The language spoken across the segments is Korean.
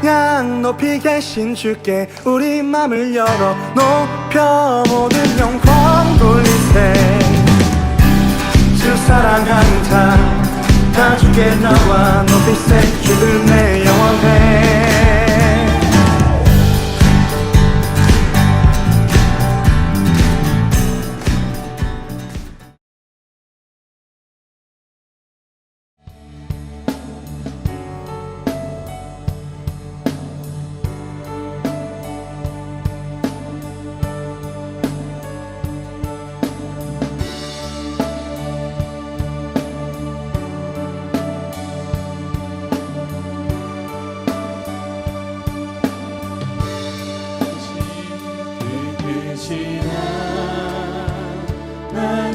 찬양 높이 계신 주께 우리 맘을 열어 높여 모든 영광 돌리세. 주 사랑하는 다 주께 나와 높이세. 주를 내 영원해.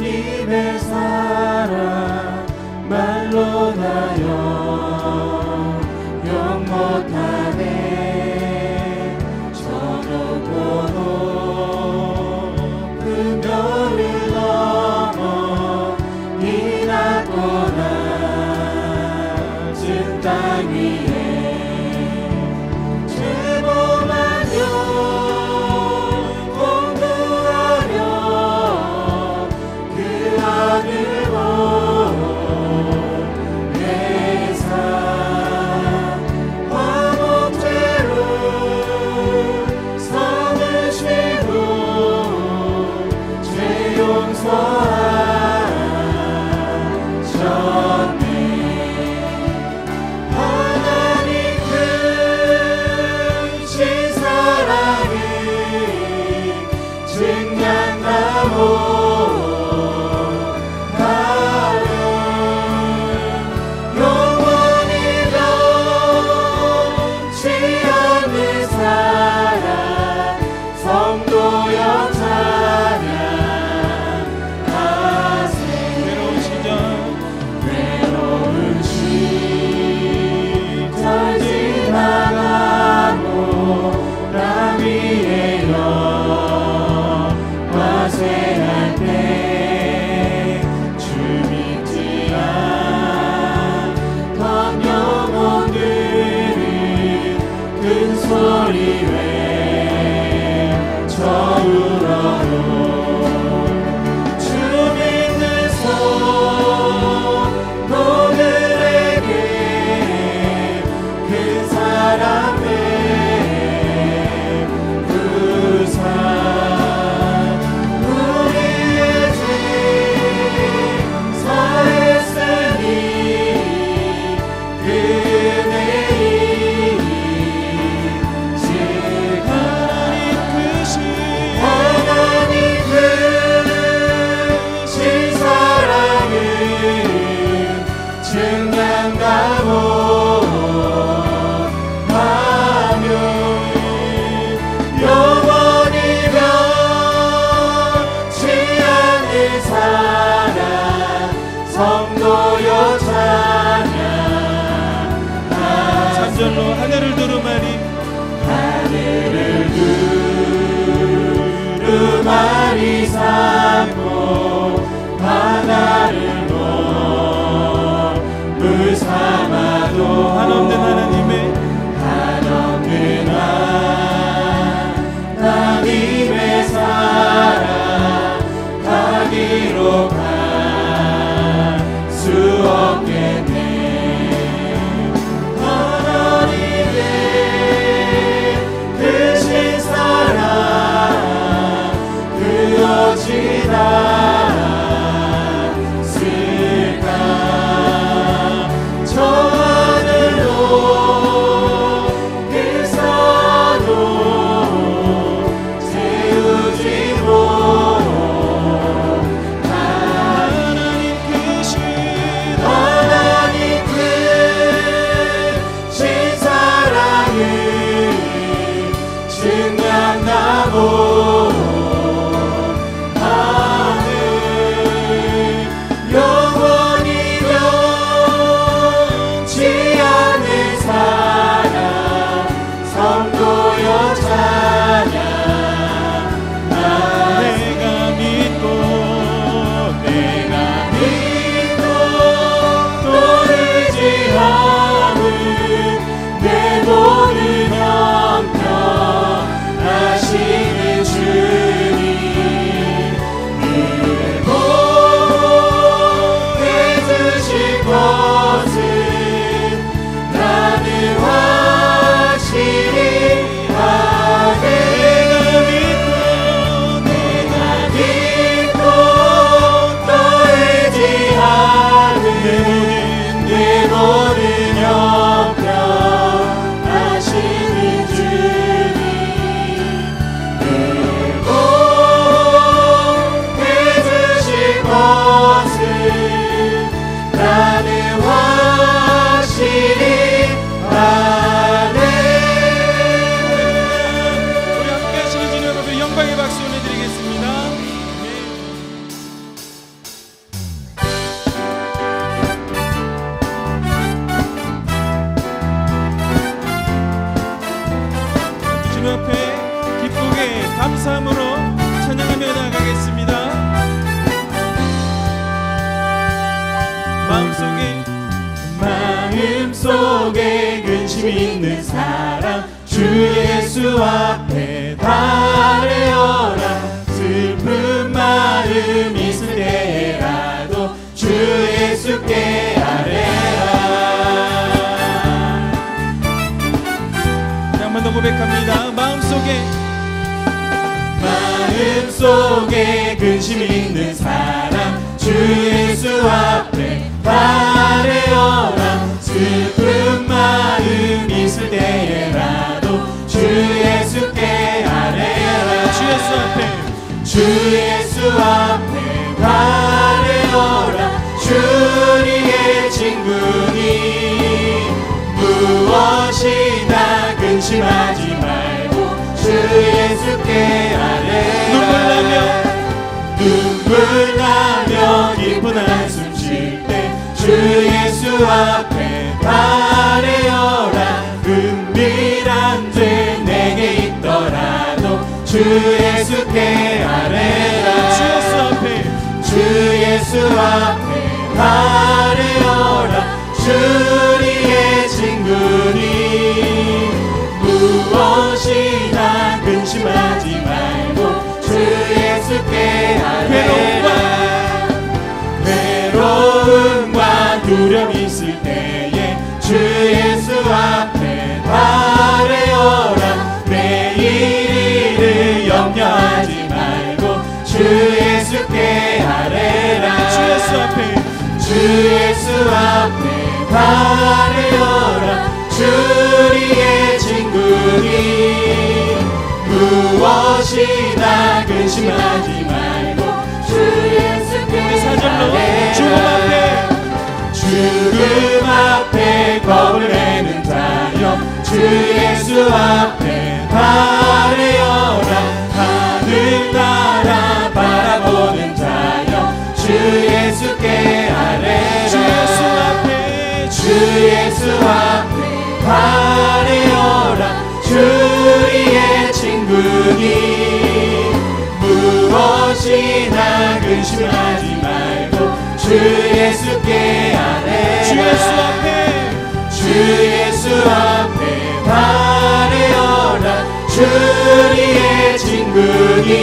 하나님의 사랑 말로 나여 영 못하네. 저 높고 높은 별을 넘어 이 낮고 낮은 땅 위에 하늘을 두루마리 삼고 바다를 물 삼아도 한없는 하나님의 사랑 가기로 갈 수 없겠네. 지났을까 저 하늘로 감사함으로 찬양하며 나아가겠습니다. 마음속에 근심 있는 사람 주 예수 앞에 달래어라. 슬픈 마음 있을 때라도 주 예수께 아뢰라. 한 번 더 고백합니다. 마음속에 근심 있는 사람 주 예수 앞에 달래어라. 슬픈 마음 있을 때라도 주 예수께 아뢰라. 주 예수 앞에 달래어라. 주님의 친구니 무엇이나 근심하지 말고 주 예수께 아뢰라. 눈물 나며 기쁜 한숨 쉴 때 주 예수 앞에 달래어라. 은밀한 죄 내게 있더라도 주 예수께 아뢰라. 주 예수 앞에 달래어라. 주님의 친구니 무엇이나 근심하지 말고 주 예수께 아뢰라. 외로움과 두려움 있을 때에 주 예수 앞에 달래어라. 내일 일을 염려하지 말고 주 예수께 아뢰라. 주 예수 앞에 달래어라. 주님의 친구니 무엇이나 근심하지 말고 주 예수께 아뢰라. 죽음 앞에 겁을 내는 자여 주 예수 앞에 달래어라. 하늘나라 바라보는 자여 주 예수께 아뢰라. 주 예수 앞에 달래어라. 주님의 친구니 무엇이나 근심하지 말고 주 예수께 아뢰라. 주 예수 앞에 달래어라. 주님의 친구니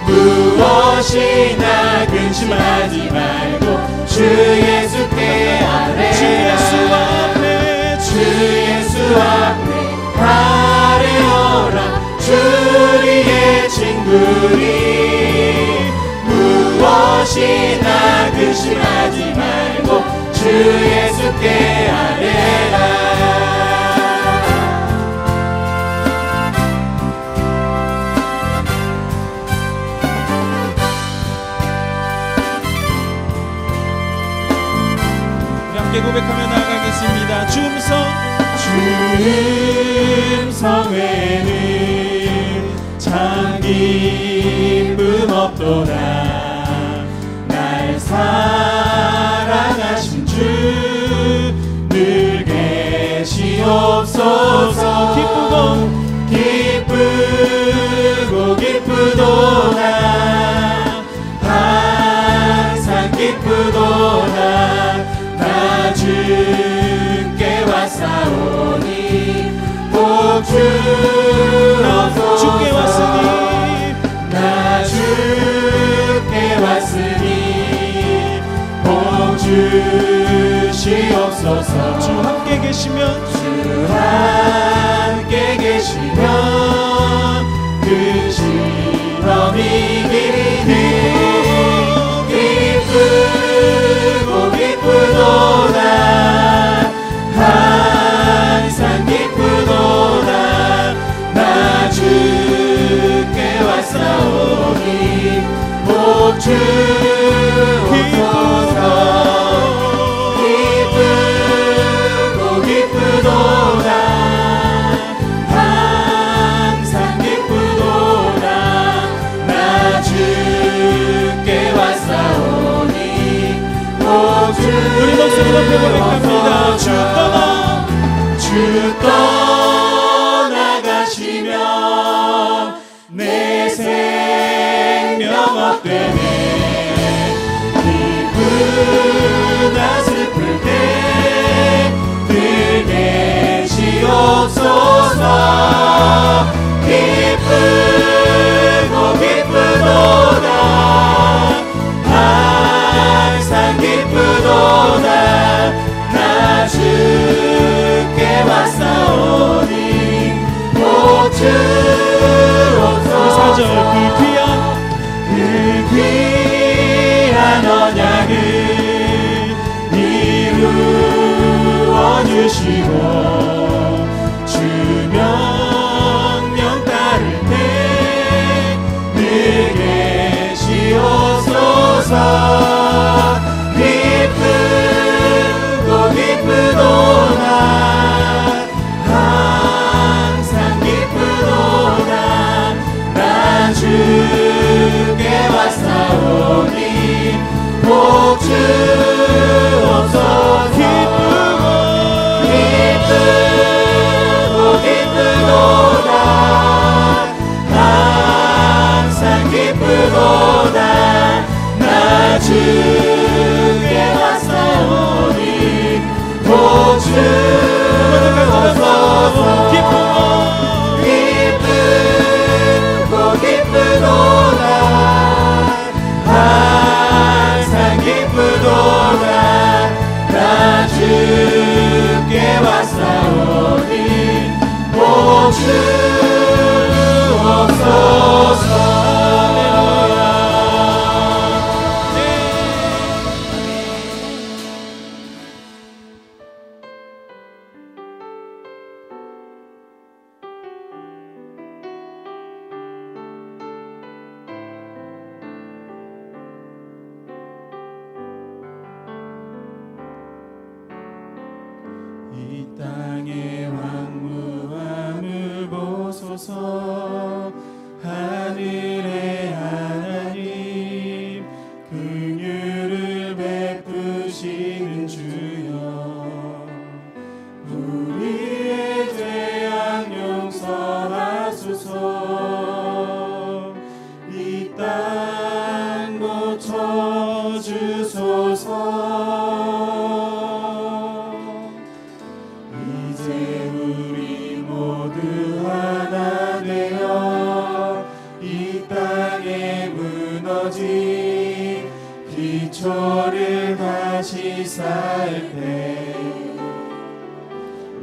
무엇이나 근심하지 말고 주 예수께 아뢰라. 주 예수 앞에 달래어라. 주님의 친구니 무엇이나 근심하지 말고 주 예수께 아뢰라. 함께 고백하며 나아가겠습니다. 주음성 외에는 참 기쁨 없도다. 날 사랑하신 주 늘 계시옵소서. 기쁘도다. 항상 기쁘도다. 나 주께 왔사오니 복 주옵소서. 주께 왔으니 나 주께 왔으니 복 주시옵소서. 주 함께 계시면 그 시험이 이기니 기쁘도다. 항상 기쁘도다. 나 주께 왔사오니 복 주옵소서. 기쁘도다. 항상 기쁘도다. 나 주께 왔사오니 우리 목소리 높여 고백합니다. 주 떠나가시면 기쁘고 기쁘도다 항상 기쁘도다 나 주께 왔사오니 복 주옵소서 4절 그 귀한 언약을 이루어 주시고 주 명령 따를 때 늘 계시옵소서 기쁘고 기쁘도다 항상 기쁘도다 나 주께 왔사오니 복 주옵소서 기쁘고 기쁘도다 항상 기쁘도다 나 주께 왔사오니 복 주옵소서 기쁘고 기쁘도다 항상 기쁘도다 나 주께 왔사오니 복 주옵소서 이 땅의 왕무함을 보소서 하늘의 하나님 긍휼을 베푸시는 주여 우리의 죄악 용서하소서 이 땅 고쳐주소서 이제 우리 모두 하나 되어 이 땅에 무너진 기초를 다시 쌓을 때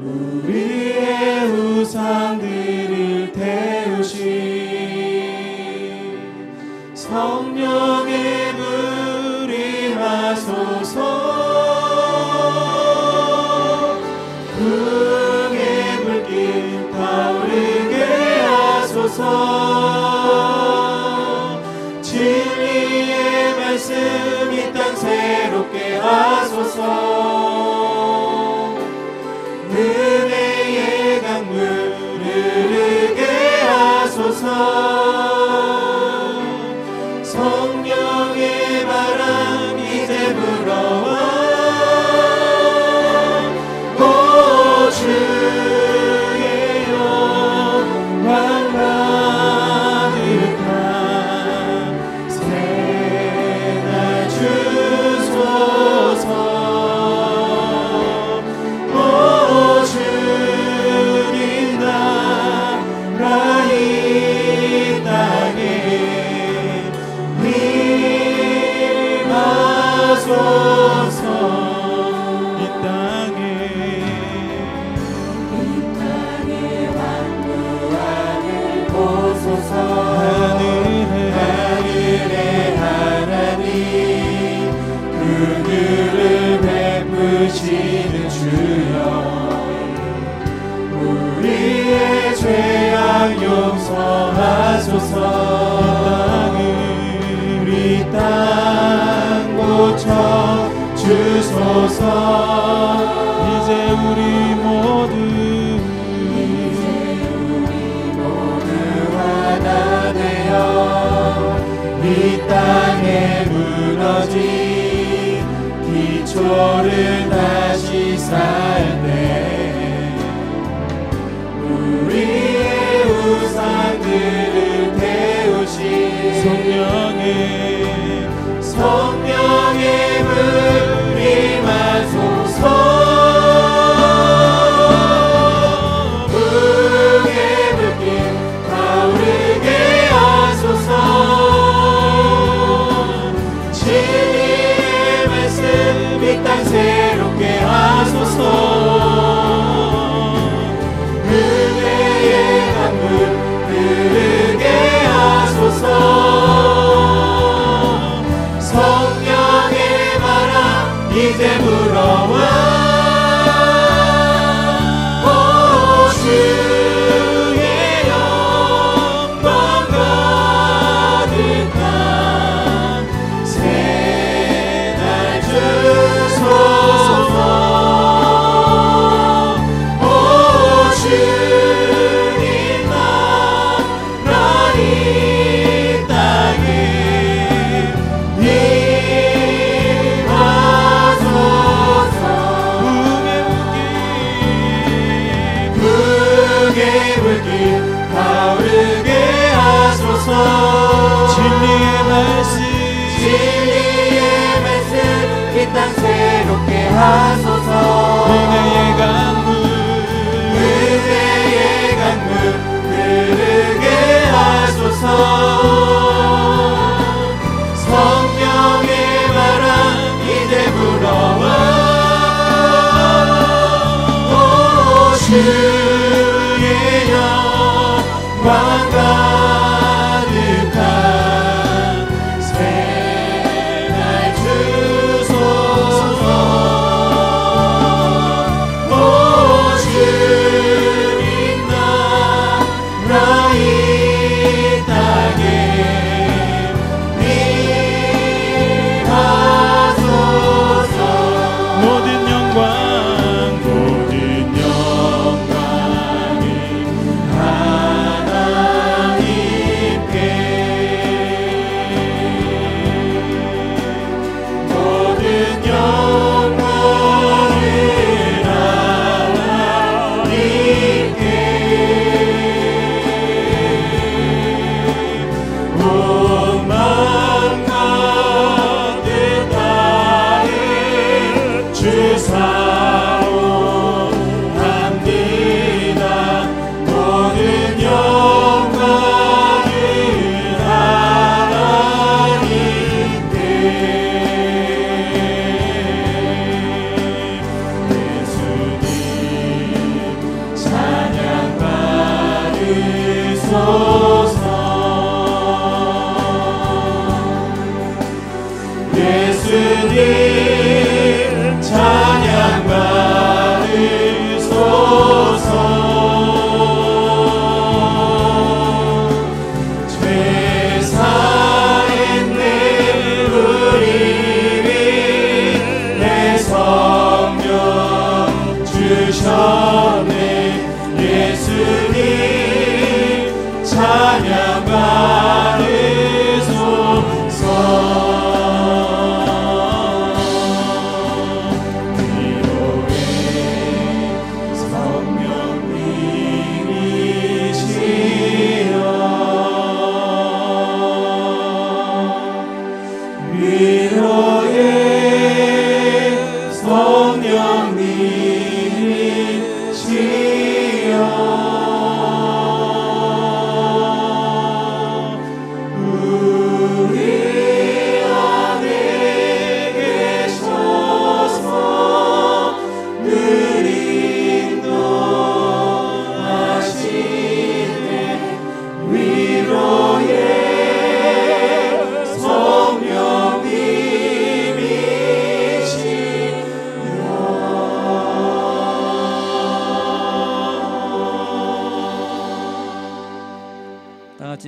우리의 우상들을 태우신 성령의 불이 임하소서 풍의 불길 타오르게 하소서 진리의 말씀 이 땅 새롭게 하소서 은혜의 강물 흐르게 하소서 성령의 바람 이제 불어와 주의 영광 가득한 새날 주소서 오 주님 나라 이 땅에 임하소서 이 땅에 하늘의 하나님 긍휼을 베푸시는 주여 우리의 죄악 용서하소서 우리 땅 고쳐 주소서 이제 우리 모두 하나 되어 이 땅에 무너진 기초를 다시 쌓을 때 우리의 우상들을 태우신 성령의 불 임하소서 세상 새롭게 하소서. 은혜의 강물 은혜의 강물 흐르게 하소서. 성령의 바람 이제 불어와. 오 주의 영광 가득한 새날 주소서. 오 주님 나라 이 땅에 임하소서. 모든 영광이 예수님 찬양 받으소서. 죄 사했네 우리 위에 성령 주셨네. 예수님 찬양 받으소서.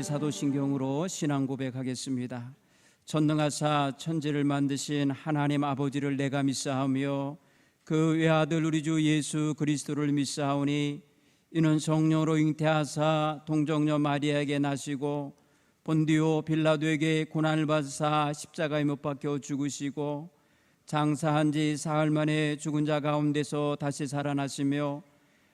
사도신경으로 신앙 고백하겠습니다. 전능하사 천지를 만드신 하나님 아버지를 내가 믿사하며 그 외아들 우리 주 예수 그리스도를 믿사하오니 이는 성령으로 잉태하사 동정녀 마리아에게 나시고 본디오 빌라도에게 고난을 받으사 십자가에 못 박혀 죽으시고 장사한 지 사흘 만에 죽은 자 가운데서 다시 살아나시며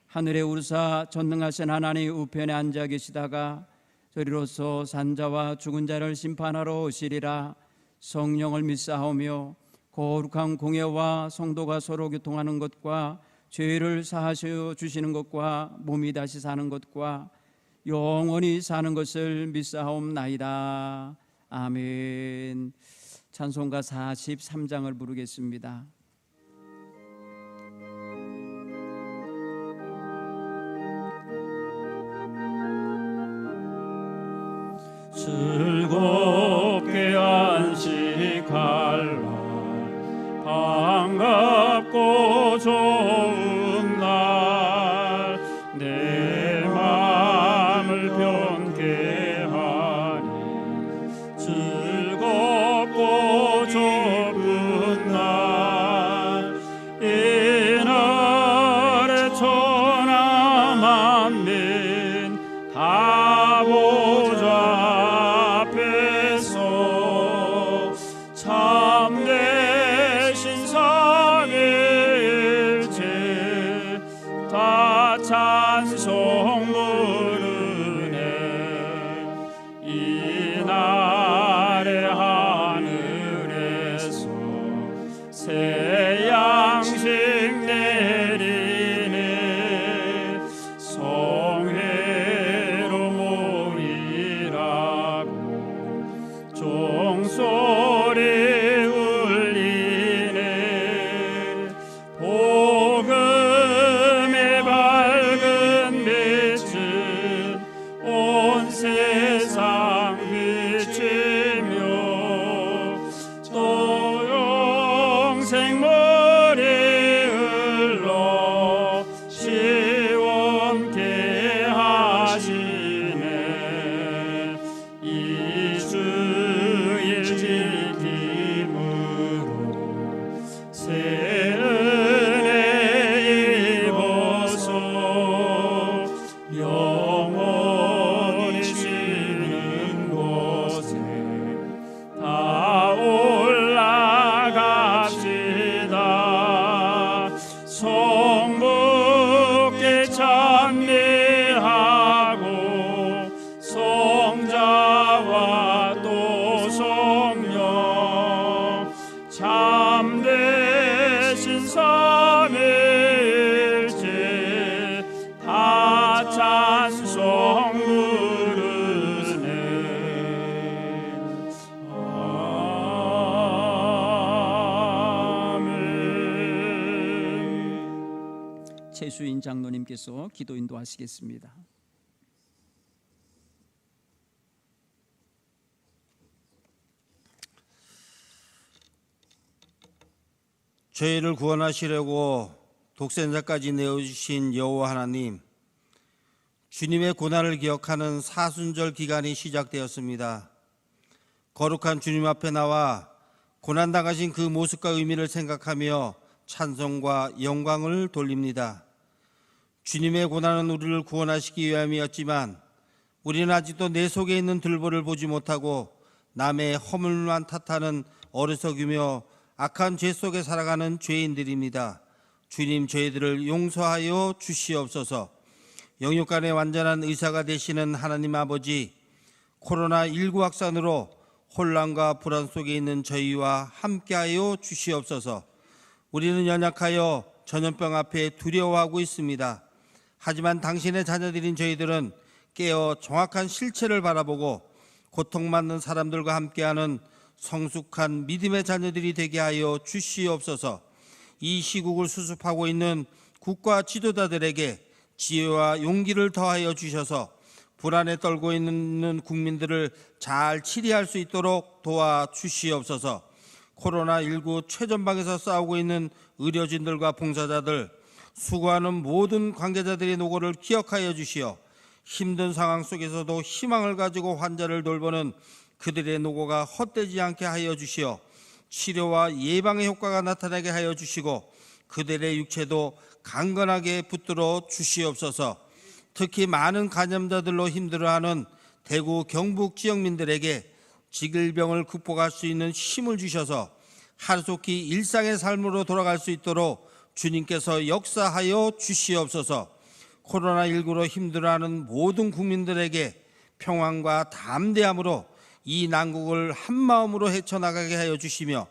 하늘에 오르사 전능하신 하나님 우편에 앉아 계시다가 저리로서 산자와 죽은 자를 심판하러 오시리라. 성령을 믿사하오며 거룩한 공예와 성도가 서로 교통하는 것과 죄를 사하여 주시는 것과 몸이 다시 사는 것과 영원히 사는 것을 믿사하옵나이다. 아멘. 찬송가 43장을 부르겠습니다. 즐겁게 안식할 날 반갑고 좋은 날 내 마음을 편케 하니 즐겁고 좋은 날 이날에 천하 만민 다 보자 참되신 삼위일체 다 찬송 부르네. 이날의 하늘에서 새 최수인 장로님께서 기도 인도하시겠습니다. 저희를 구원하시려고 독생자까지 내어주신 여호와 하나님, 주님의 고난을 기억하는 사순절 기간이 시작되었습니다. 거룩한 주님 앞에 나와 고난당하신 그 모습과 의미를 생각하며 찬송과 영광을 돌립니다. 주님의 고난은 우리를 구원하시기 위함이었지만 우리는 아직도 내 속에 있는 들보를 보지 못하고 남의 허물만 탓하는 어리석이며 악한 죄 속에 살아가는 죄인들입니다. 주님, 저희들을 용서하여 주시옵소서. 영육간의 완전한 의사가 되시는 하나님 아버지, 코로나19 확산으로 혼란과 불안 속에 있는 저희와 함께하여 주시옵소서. 우리는 연약하여 전염병 앞에 두려워하고 있습니다. 하지만 당신의 자녀들인 저희들은 깨어 정확한 실체를 바라보고 고통받는 사람들과 함께하는 성숙한 믿음의 자녀들이 되게 하여 주시옵소서. 이 시국을 수습하고 있는 국가 지도자들에게 지혜와 용기를 더하여 주셔서 불안에 떨고 있는 국민들을 잘 치리할 수 있도록 도와주시옵소서. 코로나19 최전방에서 싸우고 있는 의료진들과 봉사자들, 수고하는 모든 관계자들의 노고를 기억하여 주시어 힘든 상황 속에서도 희망을 가지고 환자를 돌보는 그들의 노고가 헛되지 않게 하여 주시어 치료와 예방의 효과가 나타나게 하여 주시고 그들의 육체도 강건하게 붙들어 주시옵소서. 특히 많은 감염자들로 힘들어하는 대구 경북 지역민들에게 질병을 극복할 수 있는 힘을 주셔서 하루속히 일상의 삶으로 돌아갈 수 있도록 주님께서 역사하여 주시옵소서. 코로나19로 힘들어하는 모든 국민들에게 평안과 담대함으로 이 난국을 한마음으로 헤쳐나가게 하여 주시며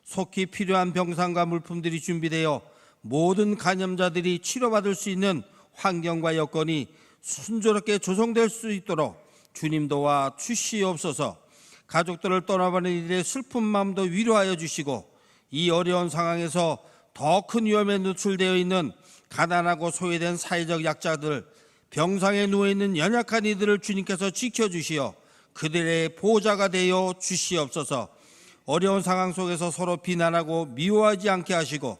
속히 필요한 병상과 물품들이 준비되어 모든 감염자들이 치료받을 수 있는 환경과 여건이 순조롭게 조성될 수 있도록 주님 도와 주시옵소서. 가족들을 떠나보는 이들의 슬픈 마음도 위로하여 주시고 이 어려운 상황에서 더 큰 위험에 노출되어 있는 가난하고 소외된 사회적 약자들, 병상에 누워있는 연약한 이들을 주님께서 지켜주시어 그들의 보호자가 되어 주시옵소서. 어려운 상황 속에서 서로 비난하고 미워하지 않게 하시고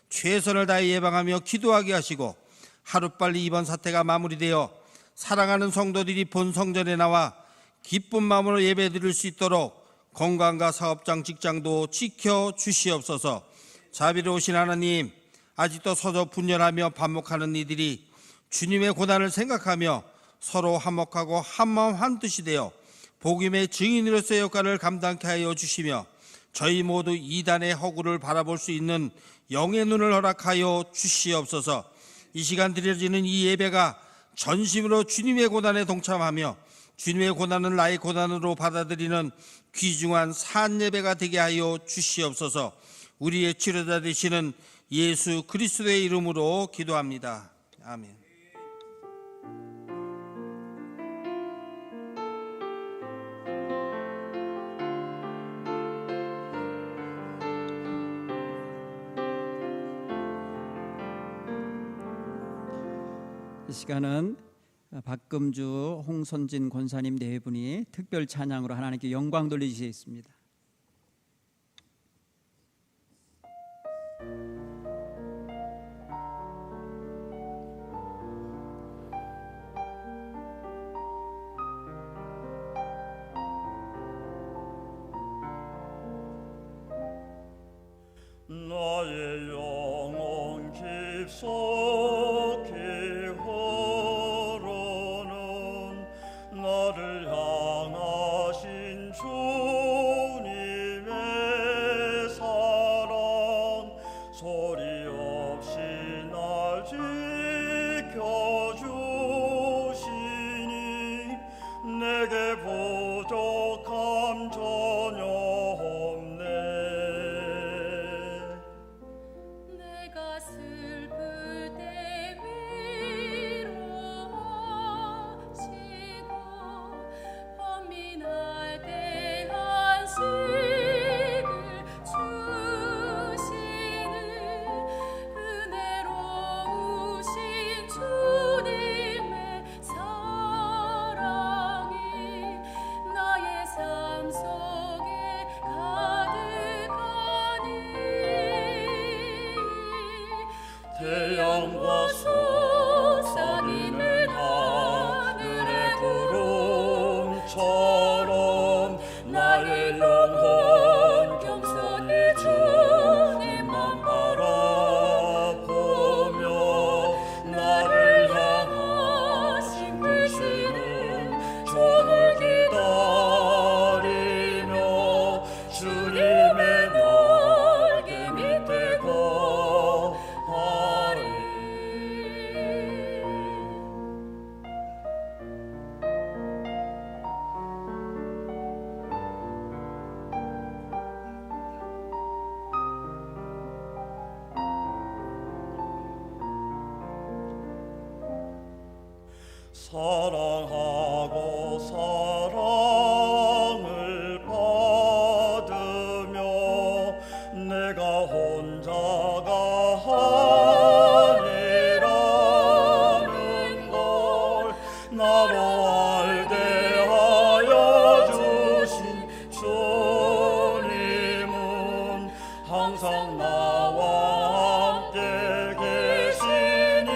최선을 다해 예방하며 기도하게 하시고 하루빨리 이번 사태가 마무리되어 사랑하는 성도들이 본 성전에 나와 기쁜 마음으로 예배드릴 수 있도록 건강과 사업장, 직장도 지켜주시옵소서. 자비로우신 하나님, 아직도 서로 분열하며 반목하는 이들이 주님의 고난을 생각하며 서로 화목하고 한마음 한뜻이 되어 복음의 증인으로서의 역할을 감당케 하여 주시며 저희 모두 이단의 허구를 바라볼 수 있는 영의 눈을 허락하여 주시옵소서. 이 시간 드려지는 이 예배가 전심으로 주님의 고난에 동참하며 주님의 고난은 나의 고난으로 받아들이는 귀중한 산 예배가 되게 하여 주시옵소서. 우리의 치료자 되시는 예수 그리스도의 이름으로 기도합니다. 아멘. 이 시간은 박금주, 홍선진 권사님 네 분이 특별 찬양으로 하나님께 영광 돌리시겠습니다. 나의 영혼 깊숙이 흐르는 나를 향하신 주님의 사랑 소리 없이 날 지켜주시니 내게 부족함 전혀 없네. 내가 슬플 때 위로하시고 범민할 때 안식을 주시는 은혜로우신 태양과 솟아있는 하늘의 구름처럼 나의 영혼 겸손히 주님만 바라보며 나를 향하신 크시는 종을 기다리며 주님의 날개 밑에 거하리. 사랑하고 사랑을 받으며 내가 혼자가 아니라는 걸 나로 알게 하여 주신 주님은 항상 나와 함께 계시니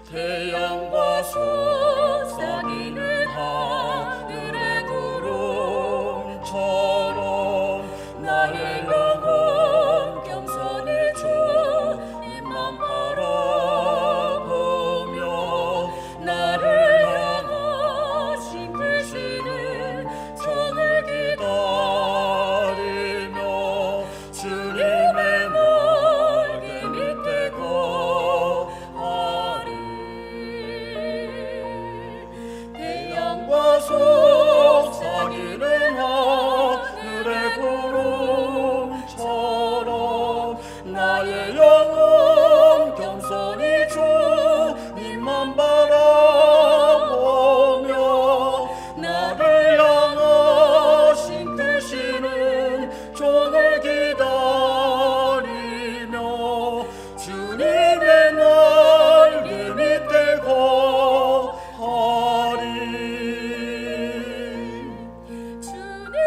태양과 솟아있는 하늘의 구름처럼 나의 영혼 겸손히 주님만 바라보며 나를 향하신 크시는 종을 기다리며 주님의 날개 밑에 거하리. 태양과 솟아있는 하늘의 구름처럼 나의 영혼 겸손히 주님만 바라보며 나를 향하신 크시는 종을 기다리며 주님의 날개 밑에 거하리. 주님의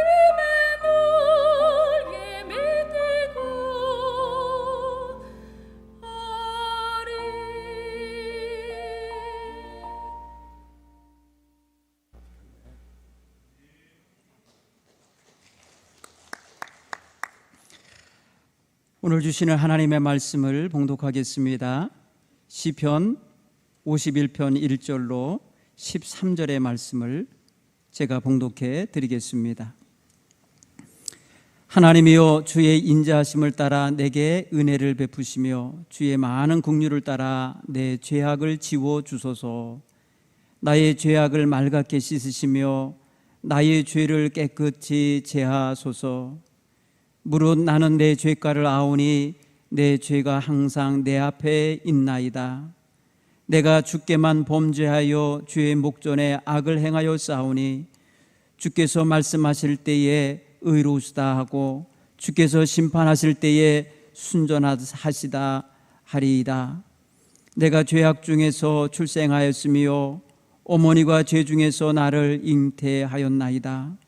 날개 밑에 거하리. 오늘 주시는 하나님의 말씀을 봉독하겠습니다. 시편 51편 1절로 13절의 말씀을 제가 봉독해 드리겠습니다. 하나님이여, 주의 인자하심을 따라 내게 은혜를 베푸시며 주의 많은 긍휼을 따라 내 죄악을 지워 주소서. 나의 죄악을 맑게 씻으시며 나의 죄를 깨끗이 제하소서. 무릇 나는 내 죄가를 아오니 내 죄가 항상 내 앞에 있나이다. 내가 주께만 범죄하여 주의 목전에 악을 행하여 싸우니 주께서 말씀하실 때에 의로우시다 하고 주께서 심판하실 때에 순전하시다 하리이다. 내가 죄악 중에서 출생하였으며 어머니가 죄 중에서 나를 잉태하였나이다.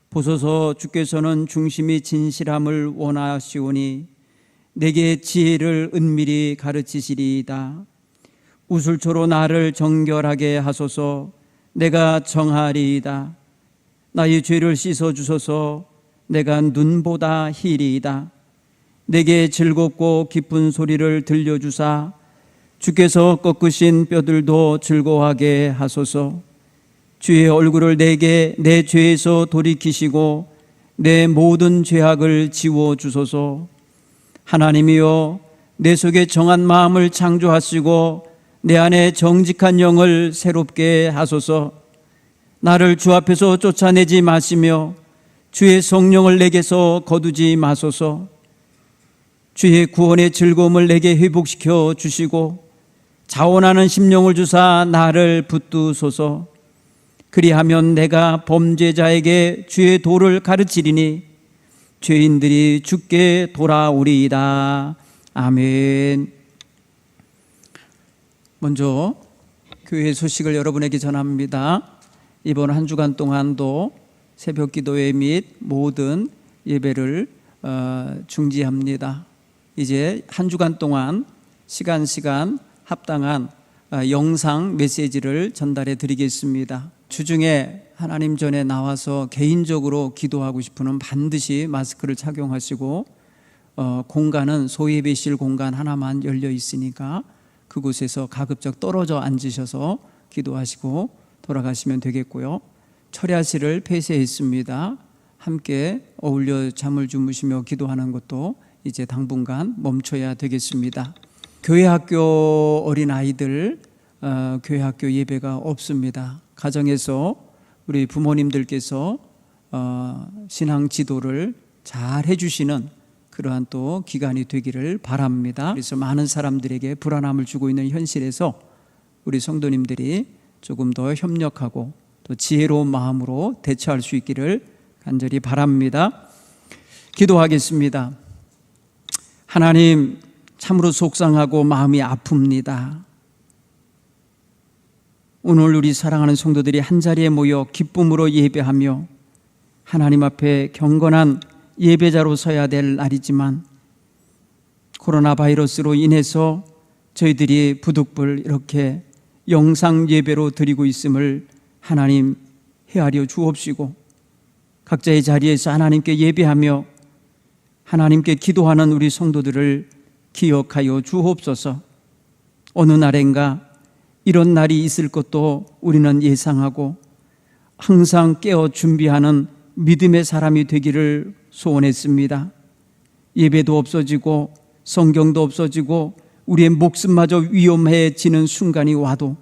보소서, 주께서는 중심이 진실함을 원하시오니 내게 지혜를 은밀히 가르치시리이다. 우술초로 나를 정결하게 하소서. 내가 정하리이다. 나의 죄를 씻어주소서. 내가 눈보다 희리이다. 내게 즐겁고 기쁜 소리를 들려주사 주께서 꺾으신 뼈들도 즐거워하게 하소서. 주의 얼굴을 내게 내 죄에서 돌이키시고 내 모든 죄악을 지워주소서. 하나님이여, 내 속에 정한 마음을 창조하시고 내 안에 정직한 영을 새롭게 하소서. 나를 주 앞에서 쫓아내지 마시며 주의 성령을 내게서 거두지 마소서. 주의 구원의 즐거움을 내게 회복시켜 주시고 자원하는 심령을 주사 나를 붙드소서. 그리하면 내가 범죄자에게 주의 도를 가르치리니 죄인들이 주께 돌아오리이다. 아멘. 먼저 교회 소식을 여러분에게 전합니다. 이번 한 주간 동안도 새벽 기도회 및 모든 예배를 중지합니다. 이제 한 주간 동안 시간 합당한 영상 메시지를 전달해 드리겠습니다. 주중에 하나님 전에 나와서 개인적으로 기도하고 싶으면 반드시 마스크를 착용하시고 공간은 소예배실 공간 하나만 열려 있으니까 그곳에서 가급적 떨어져 앉으셔서 기도하시고 돌아가시면 되겠고요. 철야실을 폐쇄했습니다. 함께 어울려 잠을 주무시며 기도하는 것도 이제 당분간 멈춰야 되겠습니다. 교회 학교 어린아이들 교회 학교 예배가 없습니다. 가정에서 우리 부모님들께서 신앙 지도를 잘 해주시는 그러한 또 기간이 되기를 바랍니다. 그래서 많은 사람들에게 불안함을 주고 있는 현실에서 우리 성도님들이 조금 더 협력하고 또 지혜로운 마음으로 대처할 수 있기를 간절히 바랍니다. 기도하겠습니다. 하나님, 참으로 속상하고 마음이 아픕니다. 오늘 우리 사랑하는 성도들이 한자리에 모여 기쁨으로 예배하며 하나님 앞에 경건한 예배자로 서야 될 날이지만 코로나 바이러스로 인해서 저희들이 부득불 이렇게 영상 예배로 드리고 있음을 하나님 헤아려 주옵시고 각자의 자리에서 하나님께 예배하며 하나님께 기도하는 우리 성도들을 기억하여 주옵소서. 어느 날인가 이런 날이 있을 것도 우리는 예상하고 항상 깨어 준비하는 믿음의 사람이 되기를 소원했습니다. 예배도 없어지고 성경도 없어지고 우리의 목숨마저 위험해지는 순간이 와도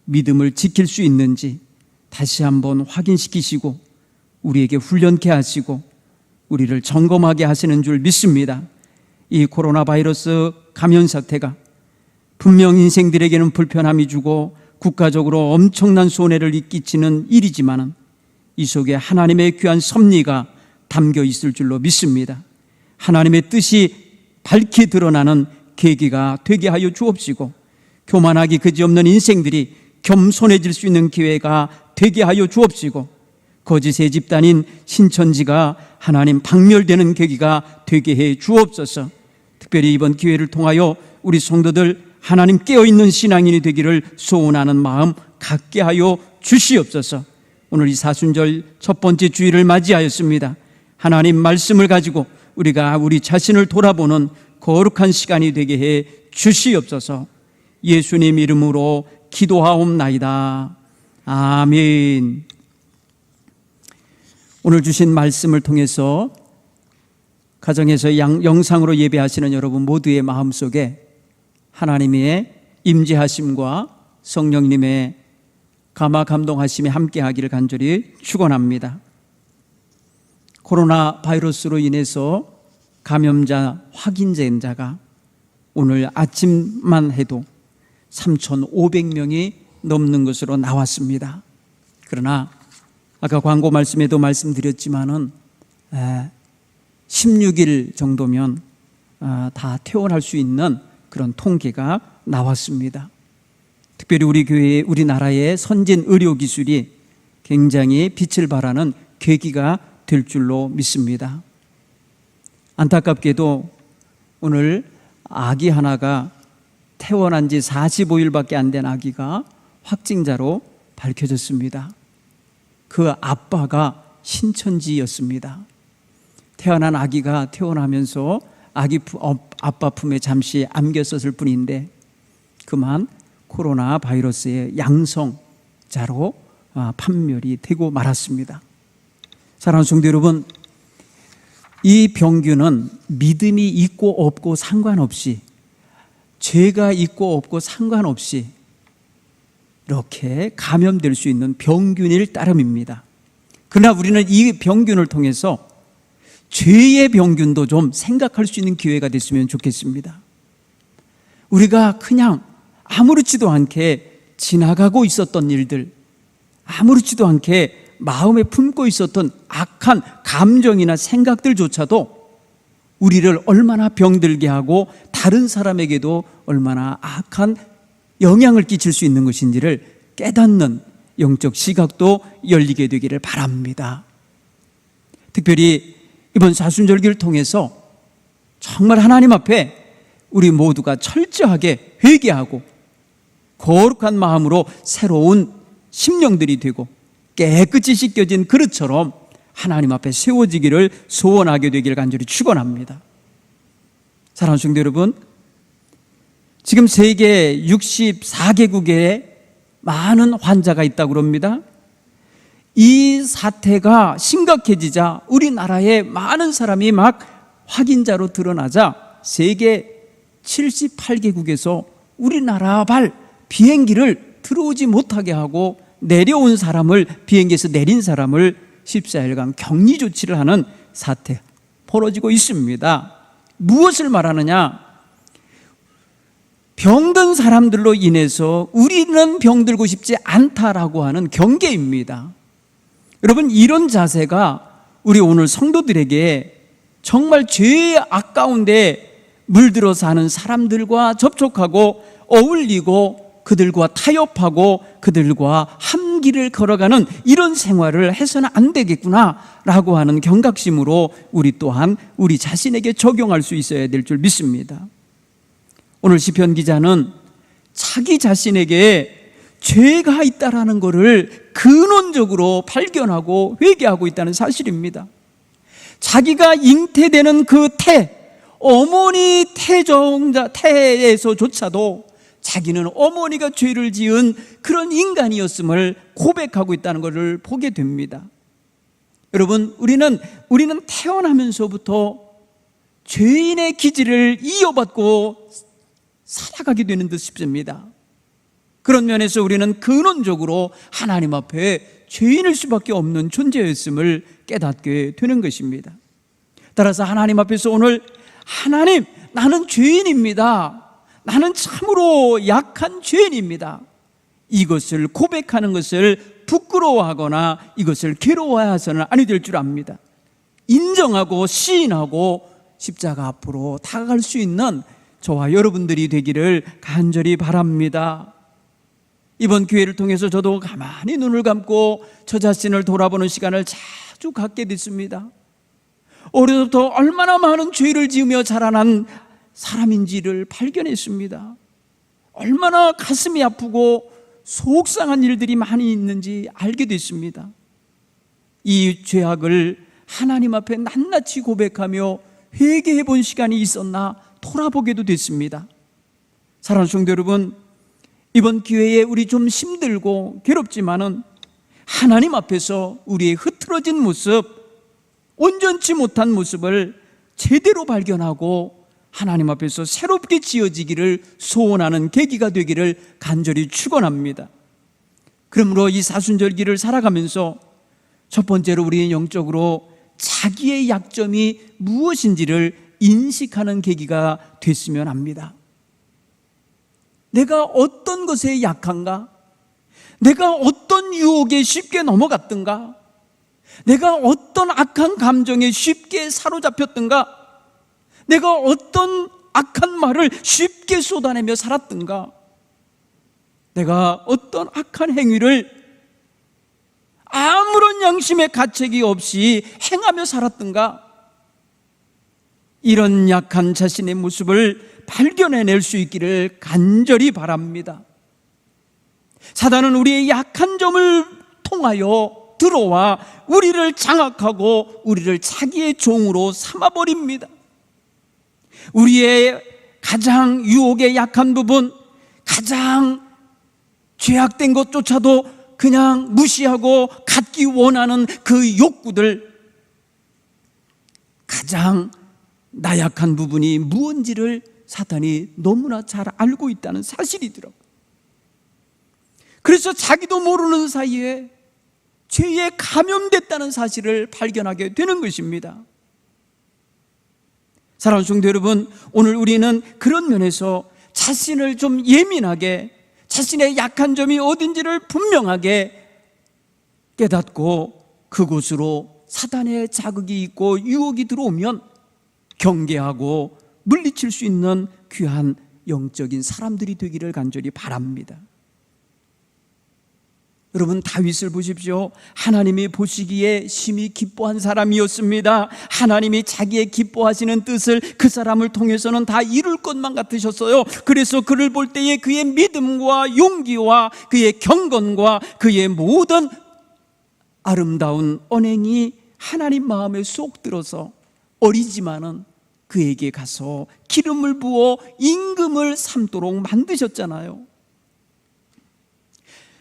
믿음을 지킬 수 있는지 다시 한번 확인시키시고 우리에게 훈련케 하시고 우리를 점검하게 하시는 줄 믿습니다. 이 코로나 바이러스 감염 사태가 분명 인생들에게는 불편함이 주고 국가적으로 엄청난 손해를 끼치는 일이지만 이 속에 하나님의 귀한 섭리가 담겨 있을 줄로 믿습니다. 하나님의 뜻이 밝히 드러나는 계기가 되게 하여 주옵시고 교만하기 그지없는 인생들이 겸손해질 수 있는 기회가 되게 하여 주옵시고 거짓의 집단인 신천지가 하나님 박멸되는 계기가 되게 해 주옵소서. 특별히 이번 기회를 통하여 우리 성도들 하나님 깨어있는 신앙인이 되기를 소원하는 마음 갖게 하여 주시옵소서. 오늘 이 사순절 첫 번째 주일을 맞이하였습니다. 하나님 말씀을 가지고 우리가 우리 자신을 돌아보는 거룩한 시간이 되게 해 주시옵소서. 예수님 이름으로 기도하옵나이다. 아멘. 오늘 주신 말씀을 통해서 가정에서 영상으로 예배하시는 여러분 모두의 마음속에 하나님의 임재하심과 성령님의 감화 감동하심이 함께하기를 간절히 축원합니다. 코로나 바이러스로 인해서 감염자 확인된 자가 오늘 아침만 해도 3,500명이 넘는 것으로 나왔습니다. 그러나 아까 광고 말씀에도 말씀드렸지만은 16일 정도면 다 퇴원할 수 있는 그런 통계가 나왔습니다. 특별히 우리 교회, 우리나라의 선진 의료 기술이 굉장히 빛을 발하는 계기가 될 줄로 믿습니다. 안타깝게도 오늘 아기 하나가 퇴원한 지 45일밖에 안 된 아기가 확진자로 밝혀졌습니다. 그 아빠가 신천지였습니다. 태어난 아기가 퇴원하면서 아빠 품에 잠시 안겼었을 뿐인데 그만 코로나 바이러스의 양성자로 판멸이 되고 말았습니다. 사랑하는 성도 여러분, 이 병균은 믿음이 있고 없고 상관없이, 죄가 있고 없고 상관없이 이렇게 감염될 수 있는 병균일 따름입니다. 그러나 우리는 이 병균을 통해서 죄의 병균도 좀 생각할 수 있는 기회가 됐으면 좋겠습니다. 우리가 그냥 아무렇지도 않게 지나가고 있었던 일들, 아무렇지도 않게 마음에 품고 있었던 악한 감정이나 생각들조차도 우리를 얼마나 병들게 하고 다른 사람에게도 얼마나 악한 영향을 끼칠 수 있는 것인지를 깨닫는 영적 시각도 열리게 되기를 바랍니다. 특별히 이번 사순절기를 통해서 정말 하나님 앞에 우리 모두가 철저하게 회개하고 거룩한 마음으로 새로운 심령들이 되고 깨끗이 씻겨진 그릇처럼 하나님 앞에 세워지기를 소원하게 되기를 간절히 축원합니다. 사랑하는 성도 여러분, 지금 세계 64개국에 많은 환자가 있다고 합니다. 이 사태가 심각해지자 우리나라에 많은 사람이 막 확인자로 드러나자 세계 78개국에서 우리나라발 비행기를 들어오지 못하게 하고 내려온 사람을, 비행기에서 내린 사람을 14일간 격리 조치를 하는 사태 벌어지고 있습니다. 무엇을 말하느냐? 병든 사람들로 인해서 우리는 병들고 싶지 않다라고 하는 경계입니다. 여러분, 이런 자세가 우리 오늘 성도들에게 정말 죄의 아까운데 물들어 사는 사람들과 접촉하고 어울리고 그들과 타협하고 그들과 한 길을 걸어가는 이런 생활을 해서는 안 되겠구나라고 하는 경각심으로 우리 또한 우리 자신에게 적용할 수 있어야 될 줄 믿습니다. 오늘 시편 기자는 자기 자신에게 죄가 있다라는 것을 근원적으로 발견하고 회개하고 있다는 사실입니다. 자기가 잉태되는 그 어머니 태에서조차도 자기는 어머니가 죄를 지은 그런 인간이었음을 고백하고 있다는 것을 보게 됩니다. 여러분, 우리는 태어나면서부터 죄인의 기질을 이어받고 살아가게 되는 듯 싶습니다. 그런 면에서 우리는 근원적으로 하나님 앞에 죄인일 수밖에 없는 존재였음을 깨닫게 되는 것입니다. 따라서 하나님 앞에서 오늘 하나님, 나는 죄인입니다. 나는 참으로 약한 죄인입니다. 이것을 고백하는 것을 부끄러워하거나 이것을 괴로워해서는 아니 될 줄 압니다. 인정하고 시인하고 십자가 앞으로 다가갈 수 있는 저와 여러분들이 되기를 간절히 바랍니다. 이번 기회를 통해서 저도 가만히 눈을 감고 저 자신을 돌아보는 시간을 자주 갖게 됐습니다. 어려서부터 얼마나 많은 죄를 지으며 자라난 사람인지를 발견했습니다. 얼마나 가슴이 아프고 속상한 일들이 많이 있는지 알게 됐습니다. 이 죄악을 하나님 앞에 낱낱이 고백하며 회개해 본 시간이 있었나 돌아보게도 됐습니다. 사랑하는 성도 여러분, 이번 기회에 우리 좀 힘들고 괴롭지만은 하나님 앞에서 우리의 흐트러진 모습, 온전치 못한 모습을 제대로 발견하고 하나님 앞에서 새롭게 지어지기를 소원하는 계기가 되기를 간절히 축원합니다. 그러므로 이 사순절기를 살아가면서 첫 번째로 우리는 영적으로 자기의 약점이 무엇인지를 인식하는 계기가 됐으면 합니다. 내가 어떤 것에 약한가? 내가 어떤 유혹에 쉽게 넘어갔던가? 내가 어떤 악한 감정에 쉽게 사로잡혔던가? 내가 어떤 악한 말을 쉽게 쏟아내며 살았던가? 내가 어떤 악한 행위를 아무런 양심의 가책이 없이 행하며 살았던가? 이런 약한 자신의 모습을 발견해낼 수 있기를 간절히 바랍니다. 사단은 우리의 약한 점을 통하여 들어와 우리를 장악하고 우리를 자기의 종으로 삼아버립니다. 우리의 가장 유혹에 약한 부분, 가장 죄악된 것조차도 그냥 무시하고 갖기 원하는 그 욕구들, 가장 나약한 부분이 무언지를 사탄이 너무나 잘 알고 있다는 사실이더라고요. 그래서 자기도 모르는 사이에 죄에 감염됐다는 사실을 발견하게 되는 것입니다. 사랑하는 성도 여러분, 오늘 우리는 그런 면에서 자신을 좀 예민하게, 자신의 약한 점이 어딘지를 분명하게 깨닫고 그곳으로 사단의 자극이 있고 유혹이 들어오면 경계하고 물리칠 수 있는 귀한 영적인 사람들이 되기를 간절히 바랍니다. 여러분, 다윗을 보십시오. 하나님이 보시기에 심히 기뻐한 사람이었습니다. 하나님이 자기의 기뻐하시는 뜻을 그 사람을 통해서는 다 이룰 것만 같으셨어요. 그래서 그를 볼 때에 그의 믿음과 용기와 그의 경건과 그의 모든 아름다운 언행이 하나님 마음에 쏙 들어서 어리지만은 그에게 가서 기름을 부어 임금을 삼도록 만드셨잖아요.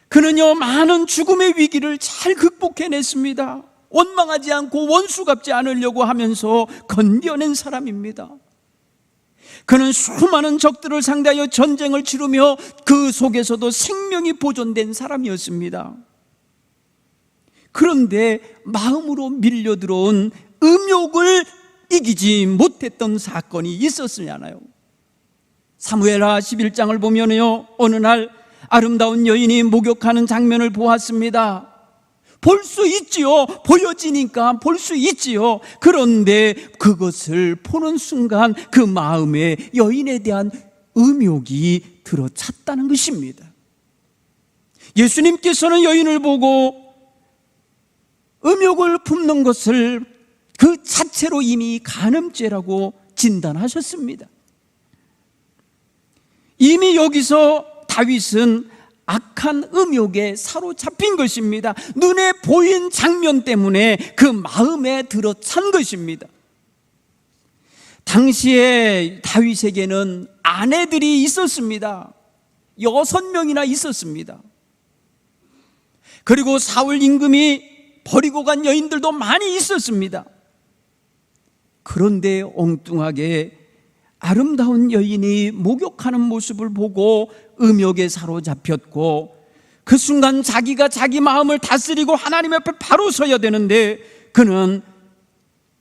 그는요, 많은 죽음의 위기를 잘 극복해냈습니다. 원망하지 않고 원수 갚지 않으려고 하면서 건져낸 사람입니다. 그는 수많은 적들을 상대하여 전쟁을 치르며 그 속에서도 생명이 보존된 사람이었습니다. 그런데 마음으로 밀려 들어온 음욕을 이기지 못했던 사건이 있었으려나요? 사무엘하 11장을 보면요, 어느 날 아름다운 여인이 목욕하는 장면을 보았습니다. 볼 수 있지요. 보여지니까 볼 수 있지요. 그런데 그것을 보는 순간 그 마음에 여인에 대한 음욕이 들어찼다는 것입니다. 예수님께서는 여인을 보고 음욕을 품는 것을 그 자체로 이미 간음죄라고 진단하셨습니다. 이미 여기서 다윗은 악한 음욕에 사로잡힌 것입니다. 눈에 보인 장면 때문에 그 마음에 들어찬 것입니다. 당시에 다윗에게는 아내들이 있었습니다. 6명이나 있었습니다. 그리고 사울 임금이 버리고 간 여인들도 많이 있었습니다. 그런데 엉뚱하게 아름다운 여인이 목욕하는 모습을 보고 음욕에 사로잡혔고, 그 순간 자기가 자기 마음을 다스리고 하나님 앞에 바로 서야 되는데 그는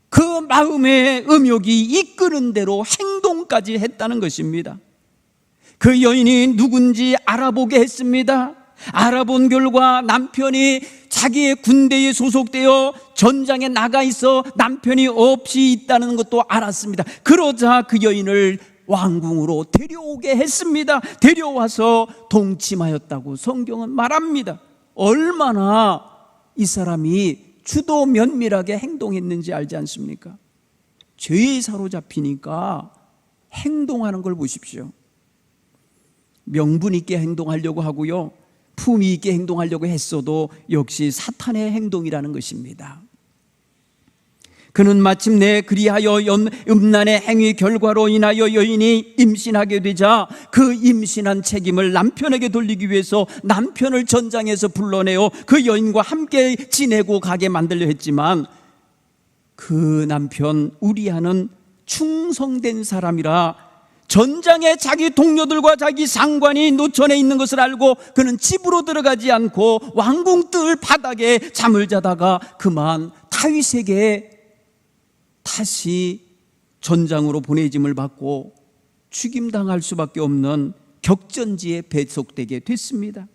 그 마음의 음욕이 이끄는 대로 행동까지 했다는 것입니다. 그 여인이 누군지 알아보게 했습니다. 알아본 결과 남편이 자기의 군대에 소속되어 전장에 나가 있어 남편이 없이 있다는 것도 알았습니다. 그러자 그 여인을 왕궁으로 데려오게 했습니다. 데려와서 동침하였다고 성경은 말합니다. 얼마나 이 사람이 주도 면밀하게 행동했는지 알지 않습니까? 죄에 사로잡히니까 행동하는 걸 보십시오. 명분 있게 행동하려고 하고요, 품위 있게 행동하려고 했어도 역시 사탄의 행동이라는 것입니다. 그는 마침내 그리하여 음란의 행위 결과로 인하여 여인이 임신하게 되자 그 임신한 책임을 남편에게 돌리기 위해서 남편을 전장에서 불러내어 그 여인과 함께 지내고 가게 만들려 했지만, 그 남편 우리아는 충성된 사람이라 전장에 자기 동료들과 자기 상관이 노천에 있는 것을 알고 그는 집으로 들어가지 않고 왕궁 뜰 바닥에 잠을 자다가 그만 다윗에게 다시 전장으로 보내짐을 받고 죽임당할 수밖에 없는 격전지에 배속되게 됐습니다.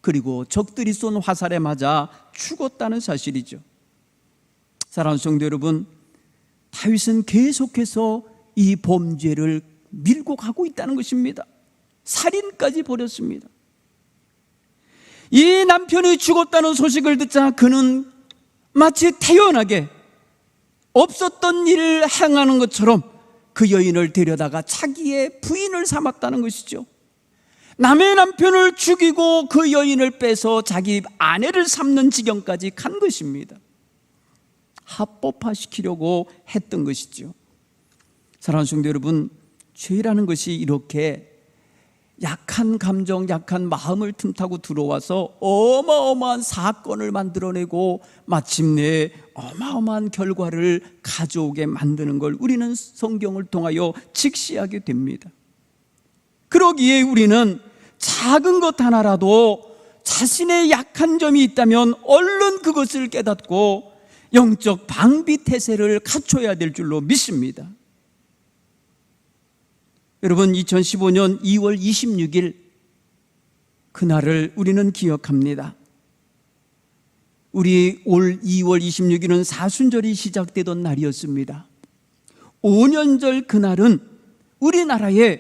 그리고 적들이 쏜 화살에 맞아 죽었다는 사실이죠. 사랑하는 성도 여러분, 다윗은 계속해서 이 범죄를 밀고 가고 있다는 것입니다. 살인까지 벌였습니다. 이 남편이 죽었다는 소식을 듣자 그는 마치 태연하게 없었던 일을 행하는 것처럼 그 여인을 데려다가 자기의 부인을 삼았다는 것이죠. 남의 남편을 죽이고 그 여인을 빼서 자기 아내를 삼는 지경까지 간 것입니다. 합법화시키려고 했던 것이죠. 사랑하는 성도 여러분, 죄라는 것이 이렇게 약한 감정, 약한 마음을 틈타고 들어와서 어마어마한 사건을 만들어내고 마침내 어마어마한 결과를 가져오게 만드는 걸 우리는 성경을 통하여 직시하게 됩니다. 그러기에 우리는 작은 것 하나라도 자신의 약한 점이 있다면 얼른 그것을 깨닫고 영적 방비 태세를 갖춰야 될 줄로 믿습니다. 여러분, 2015년 2월 26일 그날을 우리는 기억합니다. 우리 올 2월 26일은 사순절이 시작되던 날이었습니다. 5년절 그날은 우리나라에